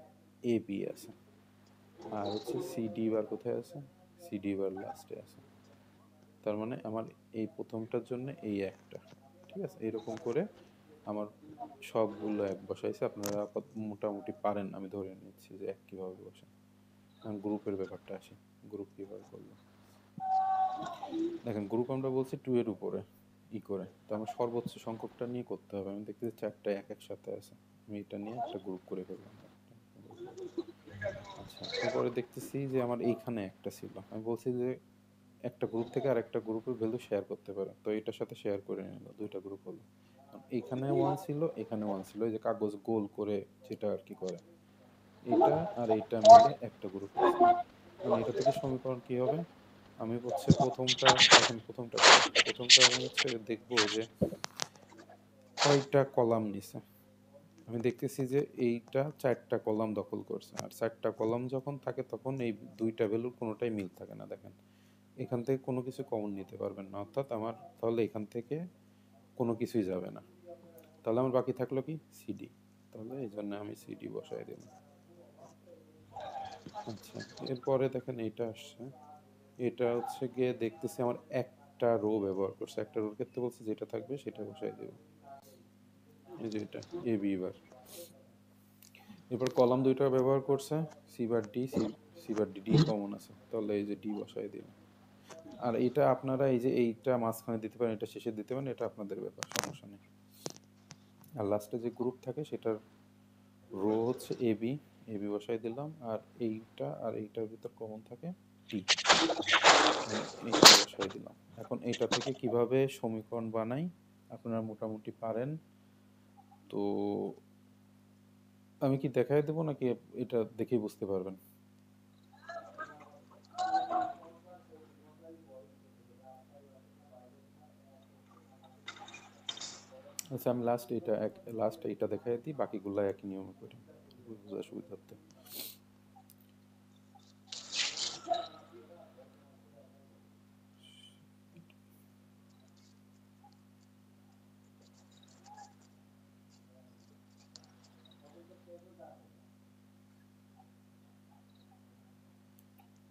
এ বি আছে, আর হচ্ছে সি ডি বার কোথায় আছে, সি ডি বার লাস্টে আছে। তার মানে আমার এই প্রথমটার জন্য এই একটা, ঠিক আছে, এরকম করে আমার সবগুলো এক বসাইছে। আপনারা মোটামুটি পারেন, আমি ধরে নিচ্ছি যে এক কীভাবে বসান। এখন গ্রুপের ব্যাপারটা আসি, গ্রুপ কীভাবে করবো। দেখেন গ্রুপ আমরা বলছি 2 এর উপরে করে, তো আমার সর্বোচ্চ সংখ্যকটা নিয়ে করতে হবে। আমি দেখতেছি 4টা একসাথে আছে, আমি এটা নিয়ে একটা গ্রুপ করে ফেললাম। আচ্ছা, এরপরে দেখতেছি যে আমার এইখানে একটা ছিল, আমি বলছি যে একটা গ্রুপ থেকে আরেকটা গ্রুপের ভ্যালু শেয়ার করতে পারে, তো এটার সাথে শেয়ার করে নিল, 2টা গ্রুপ হলো। এইখানে 1 ছিল, এখানে 1 ছিল, এই যে কাগজ গোল করে যেটা আর কি করে, এটা আর এইটা মিলে একটা গ্রুপ হয়েছে। মানে এটা থেকে সমীকরণ কি হবে, আমি হচ্ছে প্রথমটা, দেখেন প্রথমটা করি, প্রথমটা আমি হচ্ছে দেখবো যে কয়টা কলাম নিছে। আমি দেখতেছি যে এইটা 4টা কলাম দখল করছে, আর 4টা কলাম যখন থাকে তখন এই 2টা ভ্যালুর কোনোটাই মিল থাকে না। দেখেন এখান থেকে কোনো কিছু কমন নিতে পারবেন না, অর্থাৎ আমার তাহলে এখান থেকে কোনো কিছুই যাবে না। তাহলে আমার বাকি থাকলো কি সিডি, তাহলে এই জন্য আমি সিডি বসাই দিলাম। আচ্ছা, এরপরে দেখেন এইটা আসছে, এটা হচ্ছে গিয়ে দেখতেছি আমার একটা রো ব্যবহার করছে, একটা রোর ক্ষেত্রে বলছে যেটা থাকবে সেটা বসাই দেব, এই যে এটা এ বি বার। এরপর কলাম 2টা ব্যবহার করছে, C bar D, C bar D, D common আছে, তাহলে এই যে ডি বসাই দিলাম। আর এটা আপনারা এই যে এইটা মাঝখানে দিতে পারেন, এটা শেষে দিতে পারেন, এটা আপনাদের ব্যাপার, সমস্যা নেই। আর লাস্টে যে গ্রুপ থাকে সেটার রো হচ্ছে এ বি, এ বি বসাই দিলাম, আর এইটা আর এইটার ভিতর কমন থাকে টি, এইটা বসাই দিলাম। এখন এইটা থেকে কিভাবে সমীকরণ বানাই আপনারা মোটামুটি পারেন, তো আমি কি দেখাই দেবো নাকি এটা দেখেই বুঝতে পারবেন? আচ্ছা, আমি লাস্ট এইটা দেখাই দিই, বাকিগুলো একই নিয়মে করি বোঝার সুবিধার্থে।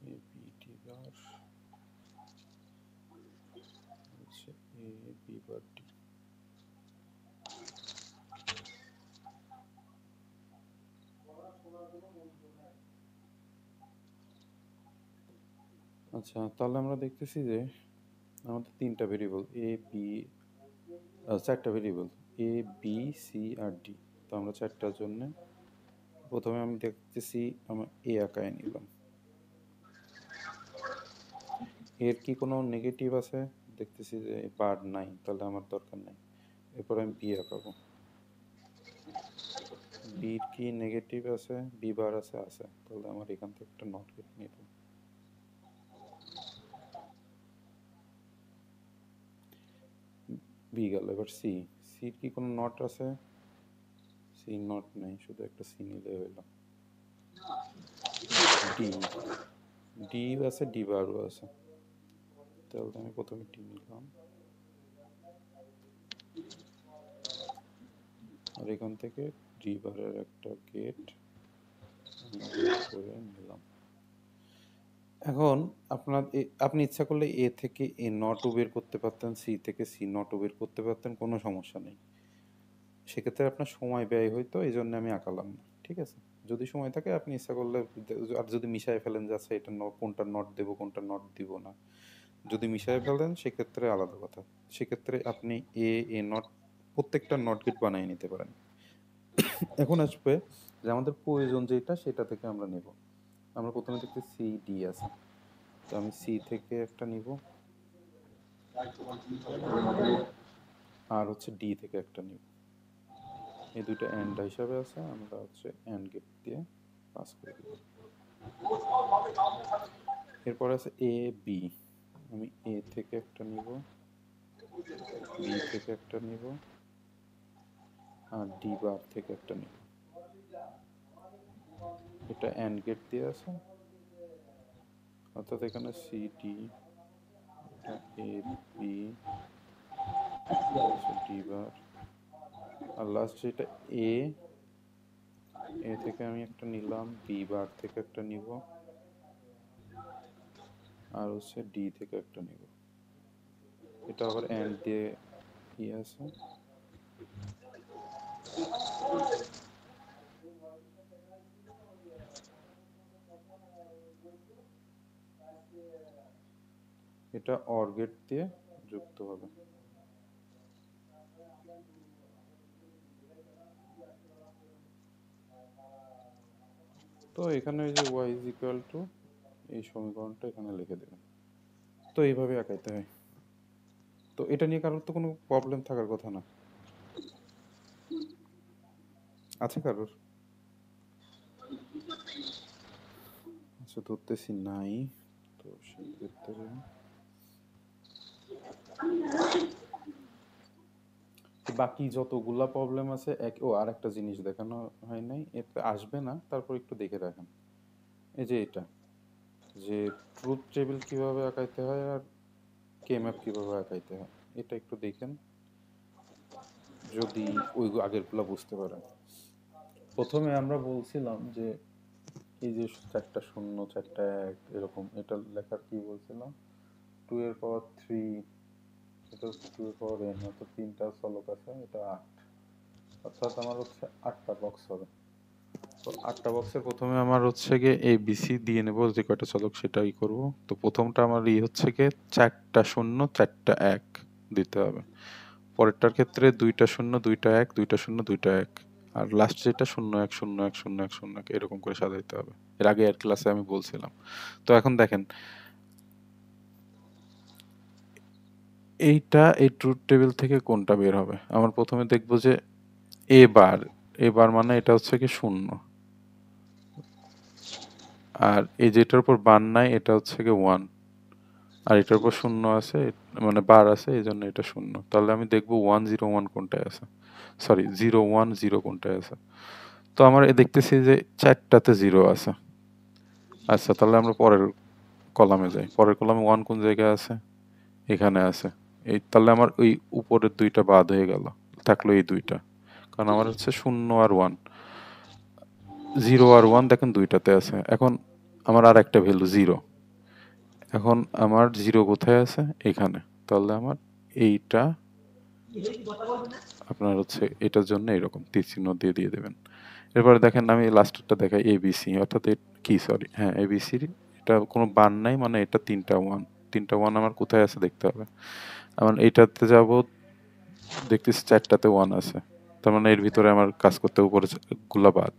এ বি ডি বার হচ্ছে এ বি বার ডি। আচ্ছা, তাহলে আমরা দেখতেছি যে আমাদের 3টা ভেরিয়েবল এ বি, 4টা variable A B C R D. তো আমরা 4টার জন্য প্রথমে আমি দেখতেছি আমার এ আঁকায় নিলাম, এর কি কোনো নেগেটিভ আছে, দেখতেছি যে বার নাই, তাহলে আমার দরকার নাই। এরপর আমি বি আঁকাবো, বির কি নেগেটিভ আছে, বি বার আছে, তাহলে আমার এখান থেকে একটা নট গেট নিব। বি গেল, এবার সি, সির কি কোনো নট আছে, সি নট নেই, শুধু একটা সি নিলে হইল। ডি, ডি আছে, ডি বারও আছে, তাহলে আমি প্রথমে ডি নিলাম, আর এখান থেকে ডি বারের একটা গেট বের করে নিলাম। এখন আপনি ইচ্ছা করলে এ থেকে এ নটও বের করতে পারতেন, সি থেকে সি নটও বের করতে পারতেন, কোনো সমস্যা নেই। সেক্ষেত্রে আপনার সময় ব্যয় হইতো, এই জন্য আমি আঁকালাম না, ঠিক আছে। যদি সময় থাকে আপনি ইচ্ছা করলে, আর যদি মিশাই ফেলেন যে আচ্ছা এটা কোনটা নট দেবো কোনটা নট দিব না, যদি মিশাই ফেলেন সেক্ষেত্রে আলাদা কথা, সেক্ষেত্রে আপনি এ নট প্রত্যেকটা নট গেট বানিয়ে নিতে পারেন। এখন আসবে যে আমাদের প্রয়োজন যেটা সেটা থেকে আমরা নেব। আমরা প্রথমে দেখতে সি ডি আছে, তো আমি সি থেকে একটা নিব, আর হচ্ছে ডি থেকে একটা নিব। এই দুটো এন্ড হিসাবে আছে, আমরা হচ্ছে এন্ড গেট দিয়ে পাস করে দিব। এরপর আছে এ বি, আমি এ থেকে একটা নিব, বি থেকে একটা নিব, আর ডি বার থেকে একটা নিব। এটা এন্ড গেট দিয়ে আছে, অর্থাৎ এখানে সি ডি, এটা A B, D bar, R last এটা এ এ থেকে আমি একটা নিলাম, বি বার থেকে একটা নিব, আর হচ্ছে ডি থেকে একটা নিব। এটা আবার এন্ড দিয়ে আছে। এটা অর গেট দিয়ে যুক্ত হবে। তো এখানে ওই যে y is equal to এই সমীকরণটা এখানে লিখে দেবেন। তো এইভাবে আঁকাইতে হয়। তো এটা নিয়ে কারোর তো কোনো প্রবলেম থাকার কথা না, আছে কারোর? আচ্ছা, ধরতেছি নাই। তো সেক্ষেত্রে বাকি যতগুলা প্রবলেম আছে আর একটা জিনিস দেখানো হয় নাই, এতে আসবে না, তারপর একটু দেখে রাখেন। এই যে এটা, যে ট্রুথ টেবিল কিভাবে আঁকাইতে হয় আর কে ম্যাপ কিভাবে আঁকাইতে হয়, এটা একটু দেখেন যদি ওই আগেরগুলা বুঝতে পারেন। প্রথমে আমরা বলছিলাম যে এই যে 4টা শূন্য 4টা 1 এরকম, এটা লেখার কি বলছিলাম, 2 এর পাওয়ার 3, এটা হচ্ছে 2 এর পাওয়ার n, অর্থাৎ 3টা চলক আছে, এটা 8, অর্থাৎ আমার হচ্ছে 8টা বক্স হবে। তো 8টা বক্সের প্রথমে আমার হচ্ছে গিয়ে এ বি সি দিয়ে নেব, যে কয়টা চলক সেটাই করব। তো প্রথমটা আমার হচ্ছে গিয়ে 4টা শূন্য 4টা 1 দিতে হবে। পরেরটার ক্ষেত্রে 2টা শূন্য 2টা 1 2টা শূন্য 2টা 1, আর লাস্ট যেটা 0 1 0 1 0 1 0 1 এরকম করে সাজাইতে হবে। এর আগে এর ক্লাসে আমি বলছিলাম। তো এখন দেখেন এইটা, এই ট্রুথ টেবিল থেকে কোনটা বের হবে। আমার প্রথমে দেখবো যে এ বার মানে এটা হচ্ছে কি 0, আর এই যেটার উপর বার নাই এটা হচ্ছে কি 1, আর এটার উপর 0 আছে, মানে বার আছে, এই জন্য এটা 0। তাহলে আমি দেখবো 1 0 1 কোনটায় আছে, সরি 0 1 0 কোনটায় আছে। তো আমার দেখতেছি যে 4টাতে 0 আছে। আচ্ছা, তাহলে আমরা পরের কলামে যাই। পরের কলামে 1 কোন জায়গায় আছে, এখানে আছে। এই তাহলে আমার ওই উপরের 2টা বাদ হয়ে গেল, থাকলো এই 2টা, কারণ আমার হচ্ছে 0 আর 1, 0 আর 1 দেখেন 2টাতে আছে। এখন আমার আর একটা ভ্যালু 0, এখন আমার 0 কোথায় আছে, এখানে। তাহলে আমার এইটা আপনার হচ্ছে এটার জন্য এরকম তীর চিহ্ন দিয়ে দিয়ে দেবেন। এরপরে দেখেন আমি লাস্টেরটা দেখাই, এবিসি, অর্থাৎ কি সরি হ্যাঁ এবিসির এটা কোনো বার নাই, মানে এটা 3টা 1, 3টা 1 আমার কোথায় আছে দেখতে হবে। আমার এইটাতে যাব, দেখতেছি 4টাতে 1 আছে, তার মানে এর ভিতরে আমার কাজ করতে উপরে গুলা বাদ।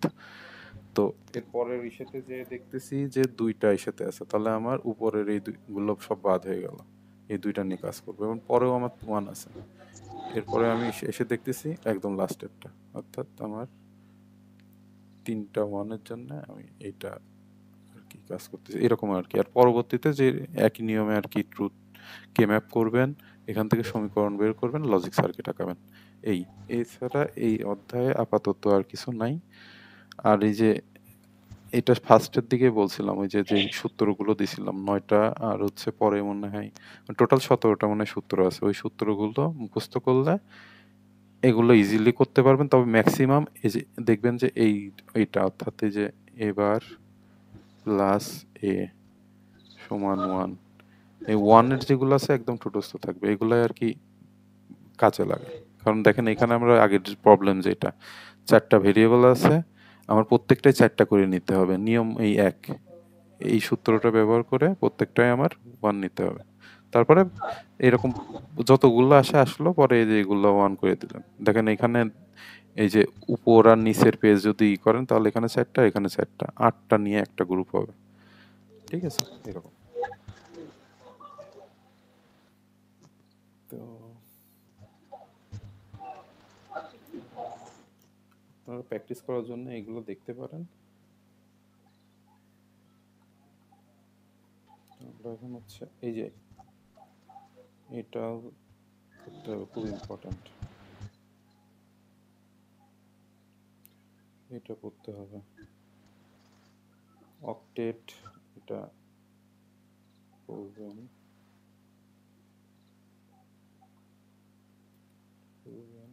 তো এর পরের ইসেতে যে দেখতেছি যে 2টা ইসেতে আছে, তাহলে আমার উপরের এই গুলো সব বাদ হয়ে গেল, এই 2টা নিয়ে কাজ করবো। এবং পরেও আমার 1 আছে। এরপরে আমি এসে দেখতেছি একদম লাস্টেরটা, অর্থাৎ আমার 3টা 1-এর জন্য আমি এইটা আর কি কাজ করতেছি এরকম আর কি। আর পরবর্তীতে যে একই নিয়মে আর কি ট্রুথ কে ম্যাপ করবেন, এখান থেকে সমীকরণ বের করবেন, লজিক সার্কিট আঁকাবেন। এছাড়া এই অধ্যায়ে আপাতত আর কিছু নাই। আর এই যে এটা ফার্স্টের দিকে বলছিলাম, ওই যে সূত্রগুলো দিছিলাম 9টা, আর হচ্ছে পরে মনে হয় টোটাল 17টা মনে হয় সূত্র আছে। ওই সূত্রগুলো মুখস্থ করলে এগুলো ইজিলি করতে পারবেন। তবে ম্যাক্সিমাম এই যে দেখবেন যে এইটা, অর্থাৎ এই যে এবার প্লাস এ সমান 1, এই 1-এর যেগুলো আছে একদম ঠুটস্থ থাকবে, এগুলাই আর কি কাজে লাগে। কারণ দেখেন এখানে আমরা আগের প্রবলেম যেটা 4টা ভেরিয়েবল আছে, আমার প্রত্যেকটাই 4টা করে নিতে হবে, নিয়ম এই এক, এই সূত্রটা ব্যবহার করে প্রত্যেকটাই আমার 1 নিতে হবে। তারপরে এরকম যতগুলো আসলো, পরে এই যে এগুলো 1 করে দিলেন। দেখেন এখানে এই যে উপর আর নিচের পেজ যদি করেন, তাহলে এখানে 4টা এখানে 4টা, 8টা নিয়ে একটা গ্রুপ হবে। ঠিক আছে, এরকম। তো আপনারা প্র্যাকটিস করার জন্য এগুলো দেখতে পারেন। আমরা এখন হচ্ছে এই যে এটাও করতে হবে, খুব ইম্পর্ট্যান্ট, এটা করতে হবে। অক্টেট, এটা করবেন, করবেন।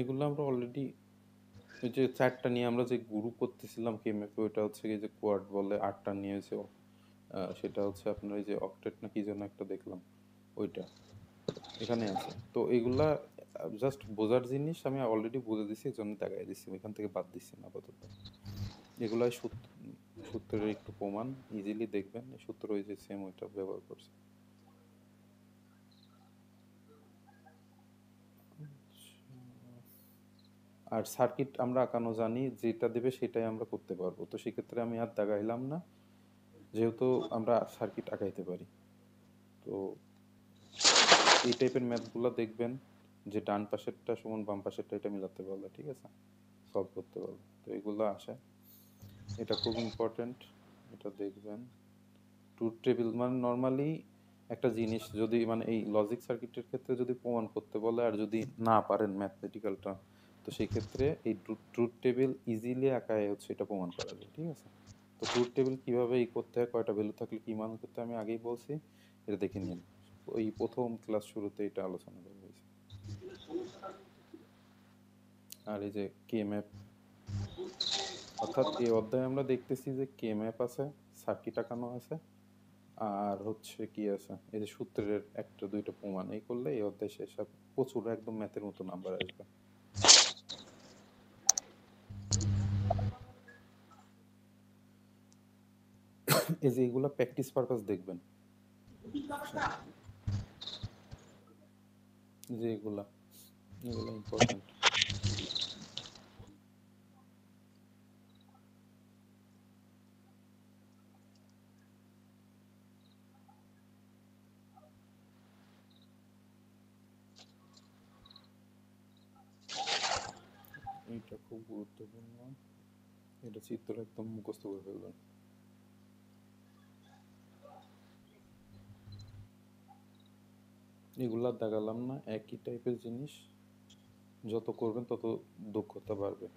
এগুলো আমরা অলরেডি ওই যে 4টা নিয়ে আমরা যে গ্রুপ করতেছিলাম কেএমএফ, ওইটা হচ্ছে কি যে কোয়াড বলে 8টা নিয়েছে। সেটা হচ্ছে আপনার ওই যে অক্টেট না কি যেন একটা দেখলাম, ওইটা এখানে আছে। তো এগুলা জাস্ট বোঝার জিনিস, আমি অলরেডি বুঝে দিছি, এই জন্য দেখাই দিচ্ছি, এখান থেকে বাদ দিচ্ছি না আপাতত। এগুলাই সূত্রের একটু প্রমাণ, ইজিলি দেখবেন এই সূত্র ওই যে সেম ওইটা ব্যবহার করছে। আর সার্কিট আমরা আঁকানো জানি, যেটা দেবে সেটাই আমরা করতে পারবো। তো সেক্ষেত্রে আমি আর দাগাইলাম না, যেহেতু আমরা সার্কিট আঁকাইতে পারি। তো এই টাইপের ম্যাথগুলো দেখবেন যে ডান পাশেরটা সমান বাম পাশেরটা, এটা মিলাতে পারলে ঠিক আছে, সলভ করতে পারবে। তো এগুলো আসে, এটা খুব ইম্পর্টেন্ট, এটা দেখবেন। ট্রুথ টেবিল মানে নর্মালি একটা জিনিস যদি মানে এই লজিক সার্কিটের ক্ষেত্রে যদি প্রমাণ করতে বলে আর যদি না পারেন ম্যাথমেটিক্যালটা, তো সেই ক্ষেত্রে এই ট্রুথ টেবিল ইজিলি আঁকায় হচ্ছে এটা প্রমাণ করা যায়, ঠিক আছে। তো ট্রুথ টেবিল কীভাবে করতে হয়, কয়টা ভ্যালু থাকলে কী মান করতে হয় আমি আগেই বলছি, এটা দেখে নিন। ওই প্রথম ক্লাস শুরুতে এটা আলোচনা করা হয়েছে। আর এই যে কে ম্যাপ, অর্থাৎ এই অধ্যায়ে আমরা দেখতেছি যে কে ম্যাপ আছে, সার্কিট আঁকানো আছে, আর হচ্ছে কি আছে এই যে সূত্রের একটা দুইটা প্রমাণ, এই করলে এই অধ্যায় শেষ। আর প্রচুর একদম ম্যাথের মতো নাম্বার আসবে। এই যে এগুলা প্র্যাকটিস পারপাস দেখবেন, যে এগুলা ইম্পর্টেন্ট। এটা খুব গুরুত্বপূর্ণ, এটা চিত্র একদম মুখস্থ করে ফেলবেন। এগুলা দেখালাম না, একই টাইপের জিনিস, যত করবেন তত দক্ষতা বাড়বে।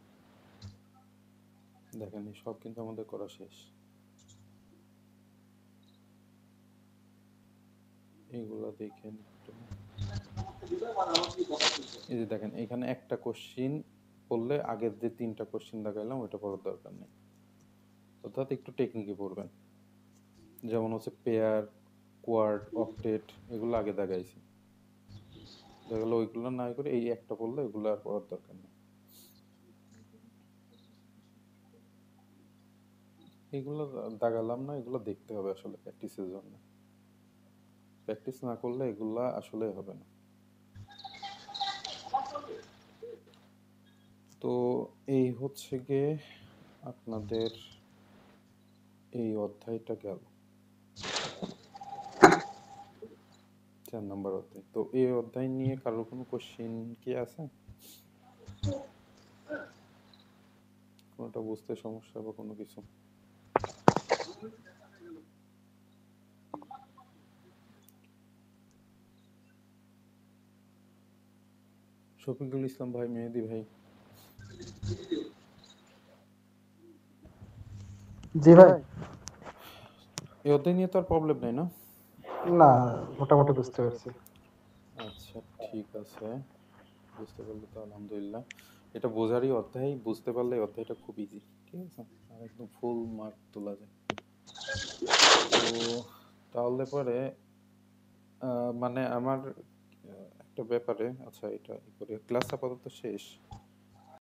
দেখেন এই সব কিন্তু আমাদের করা শেষ। এইগুলা দেখেন একটু, এই যে দেখেন এখানে একটা কোশ্চিন পড়লে আগের যে 3টা কোশ্চিন দেখাইলাম ওইটা পড়ার দরকার নেই, অর্থাৎ একটু টেকনিকে পড়বেন। যেমন হচ্ছে পেয়ার, কোয়াড, অক্টেট, এগুলো আগে দেখাইছি, দেখালে ওইগুলো না করে এই একটা পড়লে ওইগুলো আর পড়ার দরকার নেই। এগুলো দাগালাম না, এগুলো দেখতে হবে আসলে প্র্যাকটিসের জন্য, প্র্যাকটিস না করলে এগুলা আসলে হবে না। তো এই হচ্ছে গিয়ে আপনাদের এই অধ্যায়টা গেল, 4 নম্বর অধ্যায়। তো এই অধ্যায় নিয়ে কারোর কোনো কোশ্চিন কি আছে, কোনোটা বুঝতে সমস্যা বা কোনো কিছু? শফিকুল ইসলাম ভাই, মেহেদি ভাই। জি ভাই। এই অধ্যায় নিয়ে তো আর প্রবলেম নাই না? না, মোটামুটি বুঝতে পারছি। আচ্ছা ঠিক আছে, বুঝতে পারলে তো আলহামদুলিল্লাহ। এটা বোঝারই অধ্যায়, বুঝতে পারলে এই অধ্যায়টা খুব ইজি, ঠিক আছে, আর একদম ফুল মার্ক তোলা যায়। তো তাহলে পরে মানে আমার একটা ব্যাপারে, আচ্ছা এটা ক্লাস আপাতত শেষ।